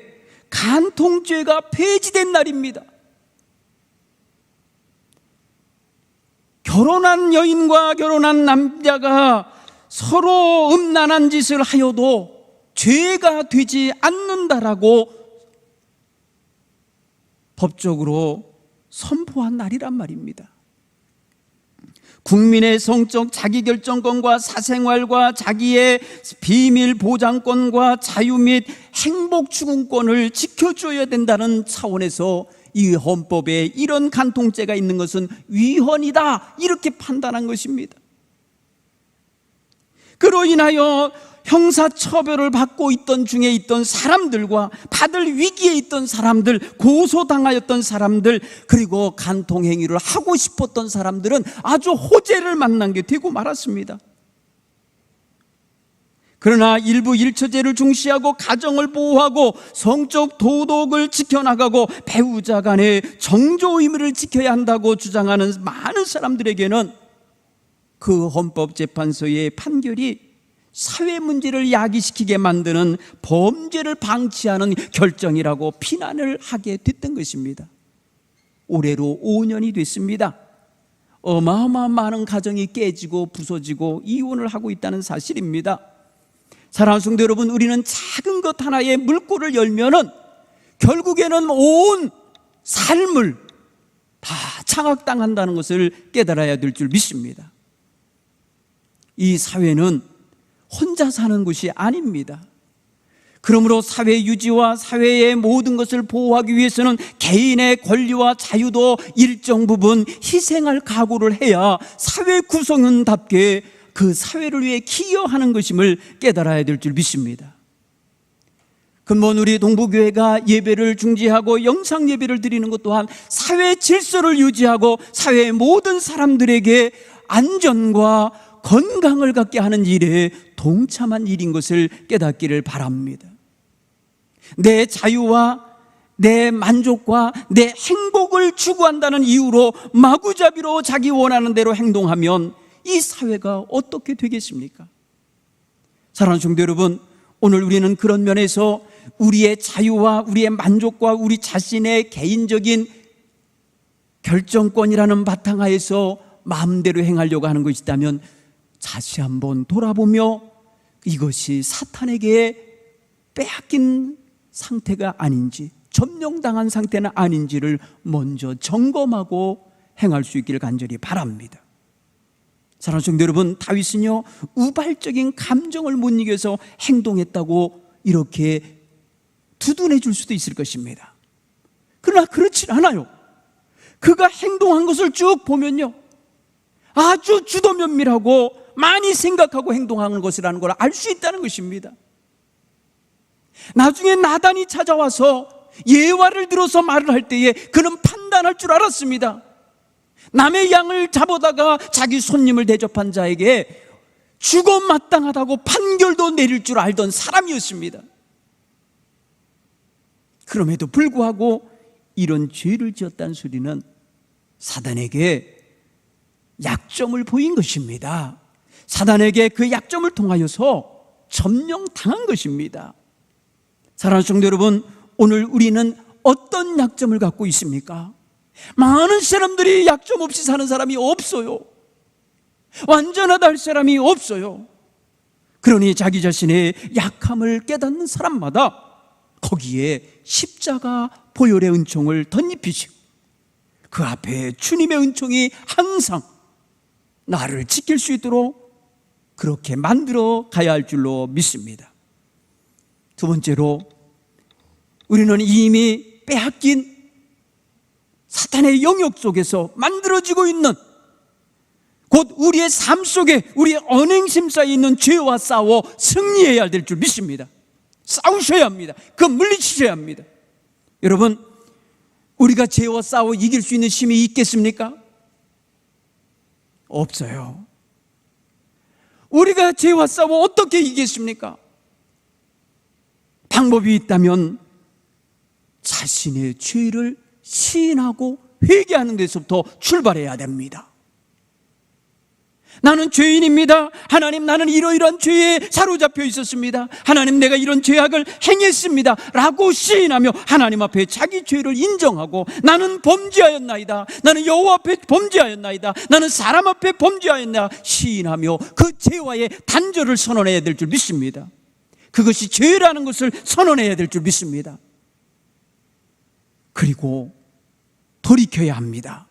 간통죄가 폐지된 날입니다. 결혼한 여인과 결혼한 남자가 서로 음란한 짓을 하여도 죄가 되지 않는다라고 법적으로 선포한 날이란 말입니다. 국민의 성적 자기결정권과 사생활과 자기의 비밀 보장권과 자유 및 행복 추구권을 지켜줘야 된다는 차원에서 이 헌법에 이런 간통죄가 있는 것은 위헌이다, 이렇게 판단한 것입니다. 그로 인하여 형사처벌을 받고 있던 중에 있던 사람들과 받을 위기에 있던 사람들, 고소당하였던 사람들, 그리고 간통행위를 하고 싶었던 사람들은 아주 호재를 만난 게 되고 말았습니다. 그러나 일부 일처제를 중시하고 가정을 보호하고 성적 도덕을 지켜나가고 배우자 간의 정조 의무를 지켜야 한다고 주장하는 많은 사람들에게는 그 헌법재판소의 판결이 사회 문제를 야기시키게 만드는 범죄를 방치하는 결정이라고 비난을 하게 됐던 것입니다. 올해로 5년이 됐습니다. 어마어마한 많은 가정이 깨지고 부서지고 이혼을 하고 있다는 사실입니다. 사랑하는 성도 여러분, 우리는 작은 것 하나에 물꼬를 열면은 결국에는 온 삶을 다 장악당한다는 것을 깨달아야 될 줄 믿습니다. 이 사회는 혼자 사는 곳이 아닙니다. 그러므로 사회 유지와 사회의 모든 것을 보호하기 위해서는 개인의 권리와 자유도 일정 부분 희생할 각오를 해야 사회 구성원답게 그 사회를 위해 기여하는 것임을 깨달아야 될 줄 믿습니다. 근본 우리 동부교회가 예배를 중지하고 영상 예배를 드리는 것 또한 사회 질서를 유지하고 사회의 모든 사람들에게 안전과 건강을 갖게 하는 일에 동참한 일인 것을 깨닫기를 바랍니다. 내 자유와 내 만족과 내 행복을 추구한다는 이유로 마구잡이로 자기 원하는 대로 행동하면 이 사회가 어떻게 되겠습니까? 사랑하는 성도 여러분, 오늘 우리는 그런 면에서 우리의 자유와 우리의 만족과 우리 자신의 개인적인 결정권이라는 바탕하에서 마음대로 행하려고 하는 것이 있다면 다시 한번 돌아보며 이것이 사탄에게 빼앗긴 상태가 아닌지, 점령당한 상태는 아닌지를 먼저 점검하고 행할 수 있기를 간절히 바랍니다. 사랑하는 성도 여러분, 다윗은요 우발적인 감정을 못 이겨서 행동했다고 이렇게 두둔해 줄 수도 있을 것입니다. 그러나 그렇지 않아요. 그가 행동한 것을 쭉 보면요 아주 주도면밀하고 많이 생각하고 행동하는 것이라는 걸 알 수 있다는 것입니다. 나중에 나단이 찾아와서 예화를 들어서 말을 할 때에 그는 판단할 줄 알았습니다. 남의 양을 잡아다가 자기 손님을 대접한 자에게 죽어 마땅하다고 판결도 내릴 줄 알던 사람이었습니다. 그럼에도 불구하고 이런 죄를 지었다는 소리는 사단에게 약점을 보인 것입니다. 사단에게 그 약점을 통하여서 점령당한 것입니다. 사랑하는 성도 여러분, 오늘 우리는 어떤 약점을 갖고 있습니까? 많은 사람들이 약점 없이 사는 사람이 없어요. 완전하다 할 사람이 없어요. 그러니 자기 자신의 약함을 깨닫는 사람마다 거기에 십자가 보혈의 은총을 덧입히시고 그 앞에 주님의 은총이 항상 나를 지킬 수 있도록 그렇게 만들어 가야 할 줄로 믿습니다. 두 번째로, 우리는 이미 빼앗긴 사탄의 영역 속에서 만들어지고 있는, 곧 우리의 삶 속에 우리의 언행심사에 있는 죄와 싸워 승리해야 될 줄 믿습니다. 싸우셔야 합니다. 그 물리치셔야 합니다. 여러분, 우리가 죄와 싸워 이길 수 있는 힘이 있겠습니까? 없어요. 우리가 죄와 싸워 어떻게 이기겠습니까? 방법이 있다면 자신의 죄를 시인하고 회개하는 데서부터 출발해야 됩니다. 나는 죄인입니다. 하나님, 나는 이러이러한 죄에 사로잡혀 있었습니다. 하나님, 내가 이런 죄악을 행했습니다 라고 시인하며 하나님 앞에 자기 죄를 인정하고, 나는 범죄하였나이다, 나는 여호와 앞에 범죄하였나이다, 나는 사람 앞에 범죄하였나 시인하며 그 죄와의 단절을 선언해야 될 줄 믿습니다. 그것이 죄라는 것을 선언해야 될 줄 믿습니다. 그리고 돌이켜야 합니다.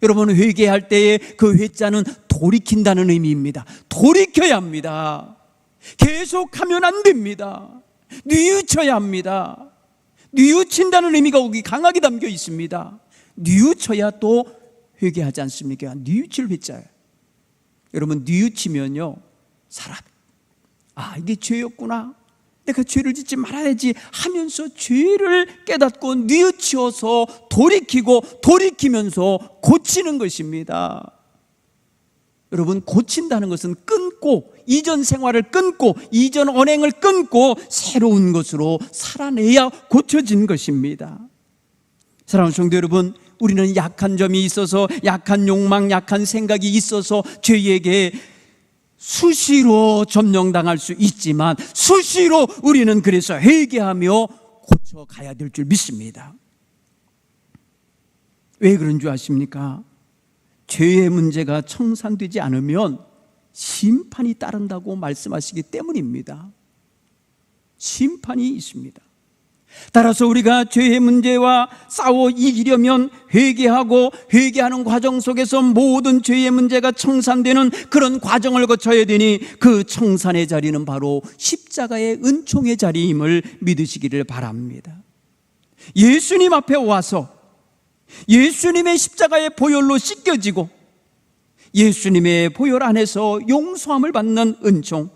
여러분, 회개할 때의 그 회자는 돌이킨다는 의미입니다. 돌이켜야 합니다. 계속하면 안 됩니다. 뉘우쳐야 합니다. 뉘우친다는 의미가 거기 강하게 담겨 있습니다. 뉘우쳐야 또 회개하지 않습니까? 뉘우칠 회자예요. 여러분, 뉘우치면요, 사람, 이게 죄였구나, 내가 죄를 짓지 말아야지 하면서 죄를 깨닫고 뉘우치어서 돌이키고, 돌이키면서 고치는 것입니다. 여러분, 고친다는 것은 끊고, 이전 생활을 끊고, 이전 언행을 끊고 새로운 것으로 살아내야 고쳐진 것입니다. 사랑하는 성도 여러분, 우리는 약한 점이 있어서, 약한 욕망, 약한 생각이 있어서 죄에게 수시로 점령당할 수 있지만, 수시로 우리는 그래서 회개하며 고쳐가야 될 줄 믿습니다. 왜 그런 줄 아십니까? 죄의 문제가 청산되지 않으면 심판이 따른다고 말씀하시기 때문입니다. 심판이 있습니다. 따라서 우리가 죄의 문제와 싸워 이기려면 회개하고, 회개하는 과정 속에서 모든 죄의 문제가 청산되는 그런 과정을 거쳐야 되니, 그 청산의 자리는 바로 십자가의 은총의 자리임을 믿으시기를 바랍니다. 예수님 앞에 와서 예수님의 십자가의 보혈로 씻겨지고, 예수님의 보혈 안에서 용서함을 받는 은총,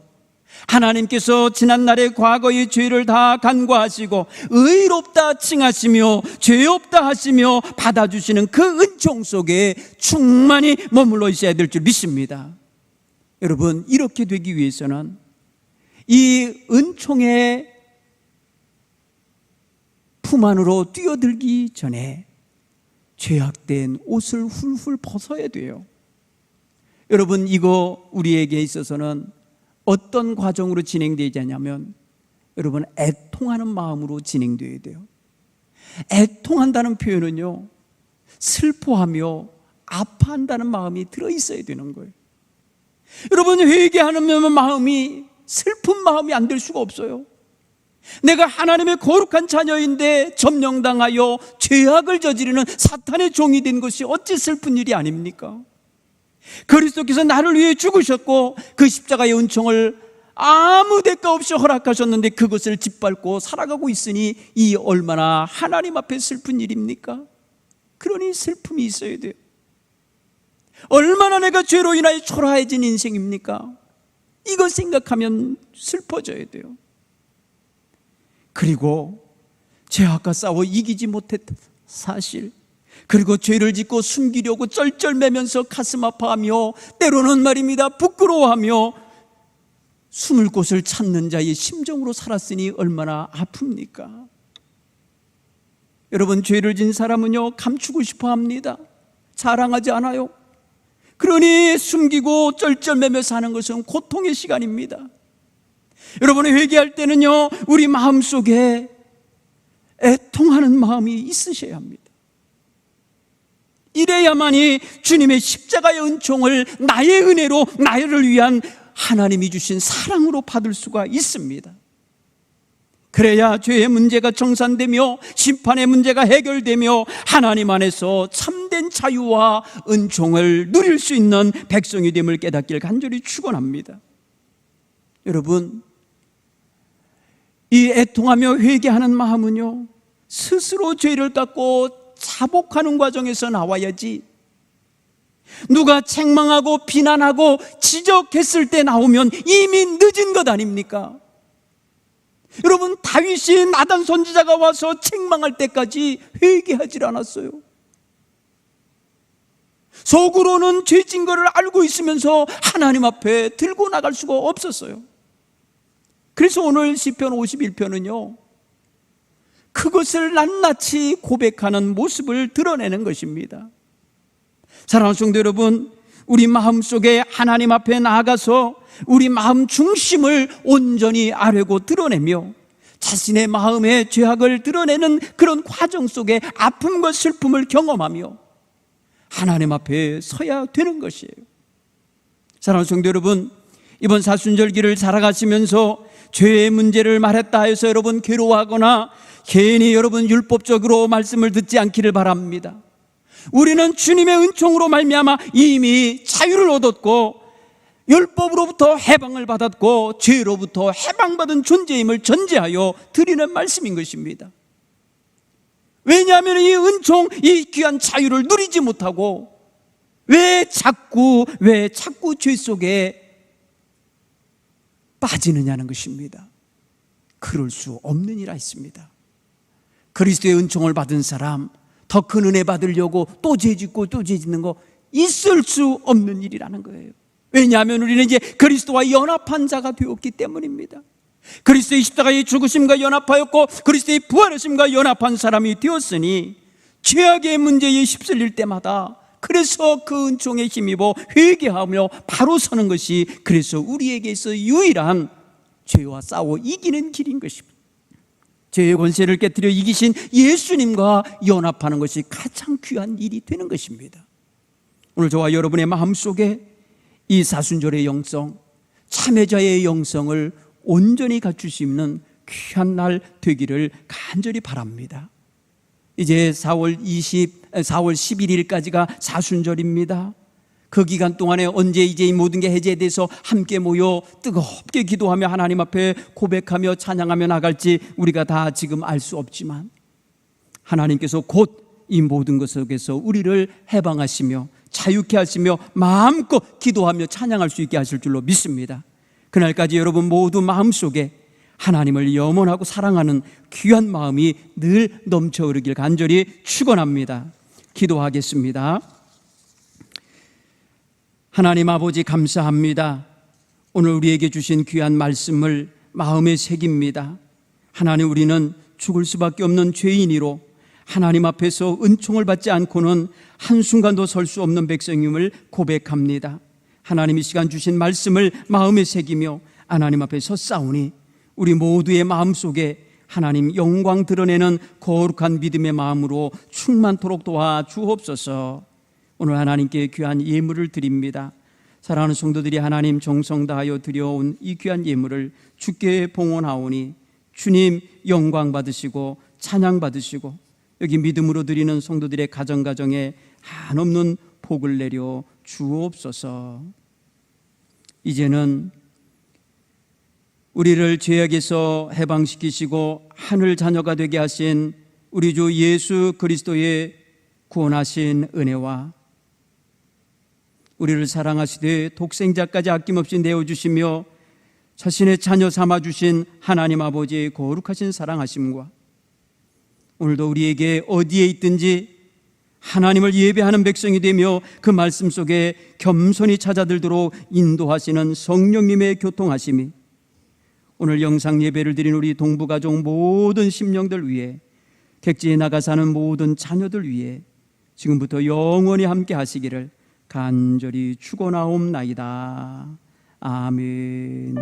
하나님께서 지난날의 과거의 죄를 다 간과하시고 의롭다 칭하시며 죄 없다 하시며 받아주시는 그 은총 속에 충만히 머물러 있어야 될 줄 믿습니다. 여러분, 이렇게 되기 위해서는 이 은총의 품 안으로 뛰어들기 전에 죄악된 옷을 훌훌 벗어야 돼요. 여러분, 이거 우리에게 있어서는 어떤 과정으로 진행되지 않냐면, 여러분, 애통하는 마음으로 진행되어야 돼요. 애통한다는 표현은요, 슬퍼하며 아파한다는 마음이 들어있어야 되는 거예요. 여러분, 회개하는 마음이 슬픈 마음이 안 될 수가 없어요. 내가 하나님의 거룩한 자녀인데 점령당하여 죄악을 저지르는 사탄의 종이 된 것이 어찌 슬픈 일이 아닙니까? 그리스도께서 나를 위해 죽으셨고, 그 십자가의 은총을 아무 대가 없이 허락하셨는데 그것을 짓밟고 살아가고 있으니 이 얼마나 하나님 앞에 슬픈 일입니까? 그러니 슬픔이 있어야 돼요. 얼마나 내가 죄로 인하여 초라해진 인생입니까? 이거 생각하면 슬퍼져야 돼요. 그리고 죄악과 싸워 이기지 못했던 사실, 그리고 죄를 짓고 숨기려고 쩔쩔매면서 가슴 아파하며, 때로는 말입니다, 부끄러워하며 숨을 곳을 찾는 자의 심정으로 살았으니 얼마나 아픕니까? 여러분, 죄를 진 사람은요, 감추고 싶어 합니다. 자랑하지 않아요. 그러니 숨기고 쩔쩔매며 사는 것은 고통의 시간입니다. 여러분이 회개할 때는요, 우리 마음속에 애통하는 마음이 있으셔야 합니다. 이래야만이 주님의 십자가의 은총을 나의 은혜로, 나를 위한 하나님이 주신 사랑으로 받을 수가 있습니다. 그래야 죄의 문제가 청산되며 심판의 문제가 해결되며 하나님 안에서 참된 자유와 은총을 누릴 수 있는 백성이 됨을 깨닫기를 간절히 축원합니다. 여러분, 이 애통하며 회개하는 마음은요, 스스로 죄를 닦고 자복하는 과정에서 나와야지, 누가 책망하고 비난하고 지적했을 때 나오면 이미 늦은 것 아닙니까? 여러분, 다윗이 나단 선지자가 와서 책망할 때까지 회개하지 않았어요. 속으로는 죄진 것을 알고 있으면서 하나님 앞에 들고 나갈 수가 없었어요. 그래서 오늘 시편 51편은요, 그것을 낱낱이 고백하는 모습을 드러내는 것입니다. 사랑하는 성도 여러분, 우리 마음속에 하나님 앞에 나아가서 우리 마음 중심을 온전히 아뢰고 드러내며 자신의 마음의 죄악을 드러내는 그런 과정 속에 아픔과 슬픔을 경험하며 하나님 앞에 서야 되는 것이에요. 사랑하는 성도 여러분, 이번 사순절기를 살아가시면서 죄의 문제를 말했다 해서 여러분 괴로워하거나 괜히 여러분 율법적으로 말씀을 듣지 않기를 바랍니다. 우리는 주님의 은총으로 말미암아 이미 자유를 얻었고 율법으로부터 해방을 받았고 죄로부터 해방받은 존재임을 전제하여 드리는 말씀인 것입니다. 왜냐하면 이 은총, 이 귀한 자유를 누리지 못하고 왜 자꾸 죄 속에 빠지느냐는 것입니다. 그럴 수 없느니라 했습니다. 그리스도의 은총을 받은 사람, 더 큰 은혜 받으려고 또 죄 짓고 또 죄 짓는 거 있을 수 없는 일이라는 거예요. 왜냐하면 우리는 이제 그리스도와 연합한 자가 되었기 때문입니다. 그리스도의 십자가의 죽으심과 연합하였고 그리스도의 부활하심과 연합한 사람이 되었으니 죄악의 문제에 휩쓸릴 때마다 그래서 그 은총에 힘입어 회개하며 바로 서는 것이 그래서 우리에게 있어 유일한 죄와 싸워 이기는 길인 것입니다. 죄의 권세를 깨뜨려 이기신 예수님과 연합하는 것이 가장 귀한 일이 되는 것입니다. 오늘 저와 여러분의 마음속에 이 사순절의 영성, 참회자의 영성을 온전히 갖출 수 있는 귀한 날 되기를 간절히 바랍니다. 이제 4월 11일까지가 사순절입니다. 그 기간 동안에 언제 이제 이 모든 게 해제돼서 함께 모여 뜨겁게 기도하며 하나님 앞에 고백하며 찬양하며 나갈지 우리가 다 지금 알 수 없지만 하나님께서 곧 이 모든 것 속에서 우리를 해방하시며 자유케 하시며 마음껏 기도하며 찬양할 수 있게 하실 줄로 믿습니다. 그날까지 여러분 모두 마음속에 하나님을 염원하고 사랑하는 귀한 마음이 늘 넘쳐 흐르길 간절히 축원합니다. 기도하겠습니다. 하나님 아버지 감사합니다. 오늘 우리에게 주신 귀한 말씀을 마음에 새깁니다. 하나님, 우리는 죽을 수밖에 없는 죄인이로 하나님 앞에서 은총을 받지 않고는 한순간도 설 수 없는 백성임을 고백합니다. 하나님, 이 시간 주신 말씀을 마음에 새기며 하나님 앞에 섰사오니 우리 모두의 마음속에 하나님 영광 드러내는 거룩한 믿음의 마음으로 충만토록 도와 주옵소서. 오늘 하나님께 귀한 예물을 드립니다. 사랑하는 성도들이 하나님 정성 다하여 드려온 이 귀한 예물을 주께 봉헌하오니 주님 영광 받으시고 찬양 받으시고 여기 믿음으로 드리는 성도들의 가정가정에 한없는 복을 내려 주옵소서. 이제는 우리를 죄악에서 해방시키시고 하늘 자녀가 되게 하신 우리 주 예수 그리스도의 구원하신 은혜와 우리를 사랑하시되 독생자까지 아낌없이 내어주시며 자신의 자녀 삼아주신 하나님 아버지의 거룩하신 사랑하심과 오늘도 우리에게 어디에 있든지 하나님을 예배하는 백성이 되며 그 말씀 속에 겸손히 찾아들도록 인도하시는 성령님의 교통하심이 오늘 영상 예배를 드린 우리 동부가족 모든 심령들 위해 객지에 나가 사는 모든 자녀들 위해 지금부터 영원히 함께 하시기를 간절히 축원하옵나이다. 아멘.